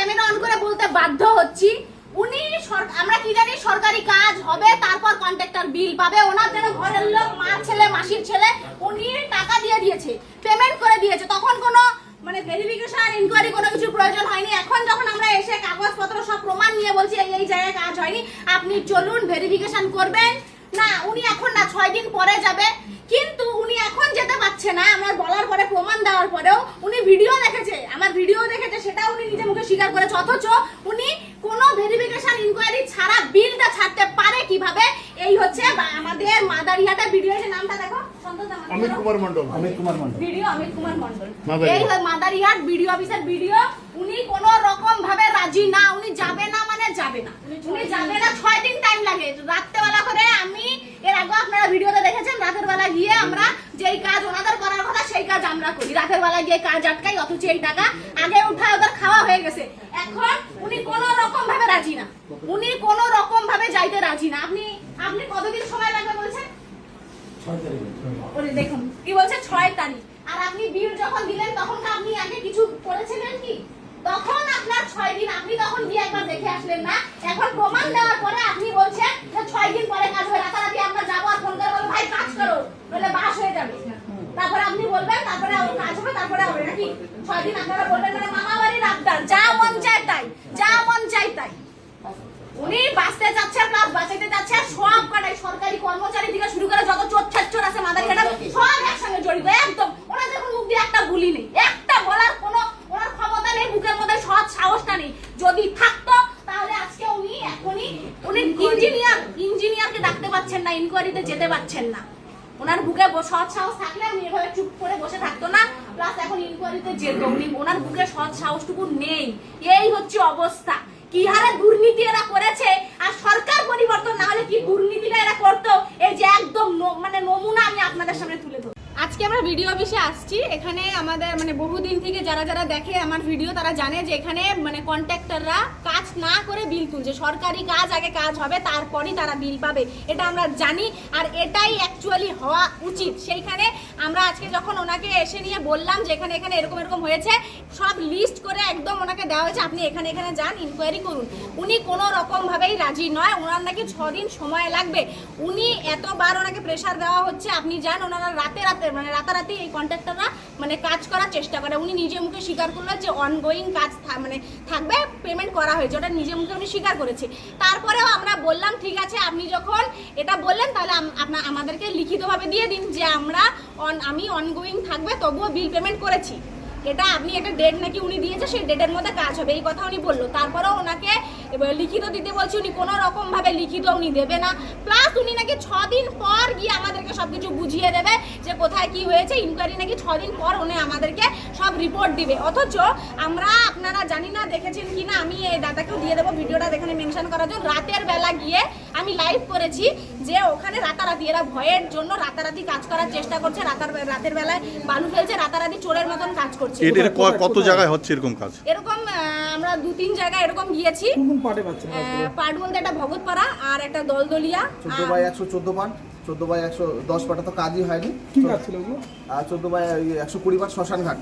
Camera on করে বলতে বাধ্য হচ্ছি, উনি আমরা কি জানি সরকারি কাজ হবে, তারপর কন্ট্রাক্টর বিল পাবে। ওনার জন্য ঘরের লোক, মার ছেলে, মাসির ছেলে, উনি টাকা দিয়ে দিয়েছে, পেমেন্ট করে দিয়েছে। তখন কোনো মানে ভেরিফিকেশন, ইনকোয়ারি কোনো কিছু প্রয়োজন হয়নি। এখন যখন আমরা এসে কাগজপত্র সব প্রমাণ নিয়ে বলছি এই জায়গায় কাজ হয়নি, আপনি চলুন ভেরিফিকেশন করবেন, না উনি এখন না 6 দিন পরে যাবে। কিন্তু উনি এখন যেতে পারছে না, আমার বলার পরে, প্রমাণ দেওয়ার পরেও উনি ভিডিও দেখেছে, আমার ভিডিও দেখেছে, সেটা উনি নিজে মুখে স্বীকার করেছে। অথচ উনি কোনো ভেরিফিকেশন, ইনকোয়ারি ছাড়া বিলটা ছাড়তে পারে কিভাবে? এই হচ্ছে আমাদের মাদারিহাটের ভিডিও। এর নামটা দেখো, অমিত কুমার মণ্ডল, ভিডিও অমিত কুমার মণ্ডল। এই মাদারিহাট ভিডিও অফিসের ভিডিও। উনি কোনো রকম ভাবে রাজি না, উনি যাবে না মানে যাবে না, উনি যাবে না। 6 দিন টাইম লাগে। রাত্রেবেলা করে, আমি এর আগে আপনারা ভিডিওতে দেখেছেন, রাতের বেলা গিয়ে আমরা যেই কাজ ওনাদের করার কথা সেই কাজ আমরা করি। রাতের বেলা গিয়ে কাজ আটকাই, অথচ এই টাকা আগে উঠায় ওদের খাওয়া হয়ে গেছে। এখন উনি কোনো রকম ভাবে রাজি না, উনি কোনো রকম ভাবে যাইতে রাজি না। আপনি কতদিন সময় লাগবে বলছেন? 6 তারিখ। ওরে দেখুন কি বলছে, 6 তারিখ। আর আপনি বিল যখন দিলেন তখন কি আপনি আগে কিছু করেছিলেন কি? তখন আপনার 6 দিন, আপনি তখন গিয়ে একবার দেখে আসলেন না। এখন প্রমাণ দেওয়ার পরে আপনি বলছেন যে 6 দিন পরে কাজ হবে। রাতারাতি আমরা যাবো আর ফোন করে বলবো ভাই কাজ করো, বলে বাস হয়ে যাবে। তারপরে আপনি বলবেন, তারপরে কাজ হবে, তারপরে হবে নাকি? 6 দিন আপনারা বলবেন মানে মামা বাড়ির আবদার, যা মন চায় তাই, যা মন চায় তাই। উনি বাঁচতে চাচ্ছে, প্লাস বাঁচাইতে চাচ্ছে। সব কটাই সরকারি কর্মচারী থেকে শুরু করে যত চোর ছাচ্চর আছে মাদারিহাটে, সব একসঙ্গে জড়িত একদম। ওনার দেখুন মুখ দিয়ে একটা বুলি নেই, একটা বলার কোনো ওনার ক্ষমতা নেই, বুকের মধ্যে সৎ সাহসটা নেই। যদি থাকতো তাহলে আজকে উনি ইঞ্জিনিয়ারকে ডাকতে পাচ্ছেন না, ইনকোয়ারিতে যেতে পাচ্ছেন না। ওনার বুকে সৎ সাহস থাকলে উনি এভাবে চুপ করে বসে থাকতো না, প্লাস এখন ইনকোয়ারিতে যেত। উনি ওনার বুকে সৎ সাহসটুকু নেই। এই হচ্ছে অবস্থা। কি হারে দুর্নীতি এরা করেছে, আর সরকার পরিবর্তন না হলে কি দুর্নীতিটা এরা করতো, এই যে একদম মানে নমুনা আমি আপনাদের সামনে তুলে ধরব। আজকে আমরা ভিডিও অফিসে আসছি। এখানে আমাদের মানে বহুদিন থেকে যারা যারা দেখে আমার ভিডিও, তারা জানে যে এখানে মানে কন্ট্রাক্টররা কাজ না করে বিল তুলছে। সরকারি কাজ আগে কাজ হবে, তারপরই তারা বিল পাবে, এটা আমরা জানি। আর এটাই অ্যাকচুয়ালি হওয়া উচিত। সেইখানে আমরা আজকে যখন ওনাকে এসে নিয়ে বললাম যে এখানে এখানে এরকম এরকম হয়েছে, সব লিস্ট করে একদম ওনাকে দেওয়া হয়েছে, আপনি এখানে এখানে যান, ইনকোয়ারি করুন। উনি কোনো রকমভাবেই রাজি নয়। ওনার নাকি 6 দিন সময় লাগবে। উনি এতবার ওনাকে প্রেশার দেওয়া হচ্ছে, আপনি যান। ওনারা মানে রাতারাতি এই কন্ট্রাক্টররা মানে কাজ করার চেষ্টা করে। উনি নিজে মুখে স্বীকার করলো যে অনগোয়িং কাজ মানে থাকবে, পেমেন্ট করা হয়েছে, ওটা নিজে মুখে উনি স্বীকার করেছে। তারপরেও আমরা বললাম ঠিক আছে, আপনি যখন এটা বললেন তাহলে আমাদেরকে লিখিতভাবে দিয়ে দিন যে আমি অনগোয়িং থাকবে, তবুও বিল পেমেন্ট করেছি। এটা আপনি একটা ডেট নাকি উনি দিয়েছে, সেই ডেটের মধ্যে কাজ হবে, এই কথা উনি বললো। তারপরেও ওনাকে লিখিত দিতে বলছি, উনি কোনো রকম ভাবে লিখিত উনি দেবে না। প্লাস উনি নাকি 6 দিন পর গিয়ে আমাদেরকে সবকিছু বুঝিয়ে দেবে যে কোথায় কি হয়েছে। ইনকোয়ারি নাকি 6 দিন পর উনি আমাদেরকে সব রিপোর্ট দিবে। অথচ আমরা, আপনারা জানি না দেখেছেন কি না, আমি এই দাদাকেও দিয়ে দেবো ভিডিওটা এখানে মেনশন করার জন্য। রাতের বেলা গিয়ে আমি লাইভ করেছি যে ওখানে রাতারাতি এরা ভয়ের জন্য রাতারাতি কাজ করার চেষ্টা করছে, রাতের বেলায় বালু ফেলছে, রাতারাতি চোরের মতন কাজ করছে। এটা কত জায়গায় হচ্ছে এরকম কাজ? এরকম আমরা 2-3 জায়গায় এরকম গিয়েছি। কোন পার্টে পাচ্ছেন? পার্ট বলতে একটা ভগতপাড়া আর একটা দলদলিয়া। 14/114 পার্ট, 14/110 পার্টে তো কাজই হয়নি। কি কাজ ছিল ওগুলো? আর 14/120 পার্ট শ্মশান ঘাট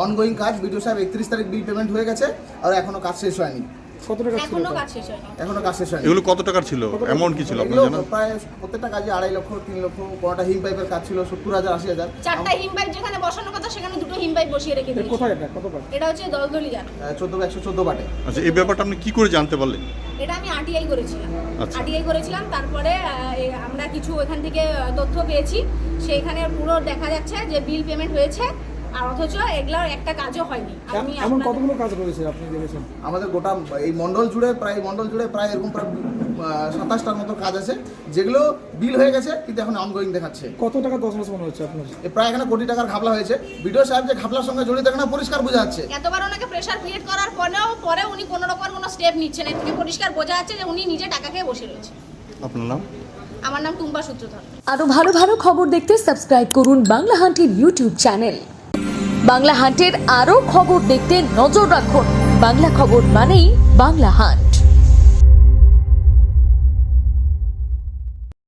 অনগোয়িং কাজ। বিডিও সাহেব 31 তারিখ বিল পেমেন্ট হয়ে গেছে, আর এখনো কাজ শেষ হয়নি। কত টাকা ছিল? এখনো কাজ শেষ হয়নি। এখনো কাজ শেষ হয়নি। এগুলো কত টাকার ছিল? অ্যামাউন্ট কি ছিল আপনারা জানেন? প্রায় প্রত্যেকটা কাজে 2.5 লক্ষ, 3 লক্ষ। কোনটা হিম পাইপের কাজ ছিল 70,000, 80,000। 4টা হিম পাইপ যেখানে বসানোর কথা সেখানে 2টো হিম পাইপ বসিয়ে রেখে দিয়েছে। কোথায় এটা? কত পার্ট? এটা হচ্ছে দলদলিয়া 14/114 পার্টে। আচ্ছা, এই ব্যাপারটা আপনি কি করে জানতে পারলেন? এটা আমি আরটিআই করেছিলাম। আচ্ছা। আরটিআই করেছিলাম, তারপরে আমরা কিছু ওখান থেকে তথ্য পেয়েছি। সেইখানে পুরো দেখা যাচ্ছে যে বিল পেমেন্ট হয়েছে, আর অথচ এগুলোর একটা কাজও হয়নি। এমন কতগুলো কাজ রয়েছে আপনি দেখেছেন? আমাদের গোটা এই মন্ডল জুড়ে প্রায় এরকম প্রায় 27টার মতো কাজ আছে, যেগুলো বিল হয়ে গেছে কিন্তু এখন অনগোয়িং দেখাচ্ছে। কত টাকা 10 মাস মনে হচ্ছে আপনার? প্রায় এখানে কোটি টাকার ঘাপলা হয়েছে। বিডিও সাহেব যে ঘাপলার সঙ্গে জড়িত এখানে পরিষ্কার বোঝা যাচ্ছে। এতবার ওনাকে প্রেসার ক্রিয়েট করার পরে উনি কোনো রকম কোনো স্টেপ নিচ্ছেন, এর থেকে পরিষ্কার বোঝা যাচ্ছে যে উনি নিজে টাকা খেয়ে বসে রয়েছে। আপনার নাম? আমার নাম টুম্পা সূত্রধর। আরো ভালো ভালো খবর দেখতে সাবস্ক্রাইব করুন বাংলা হান্টের ইউটিউব চ্যানেল। বাংলা হান্টের আরো খবর দেখতে নজর রাখুন। বাংলা খবর মানেই বাংলা হান্ট।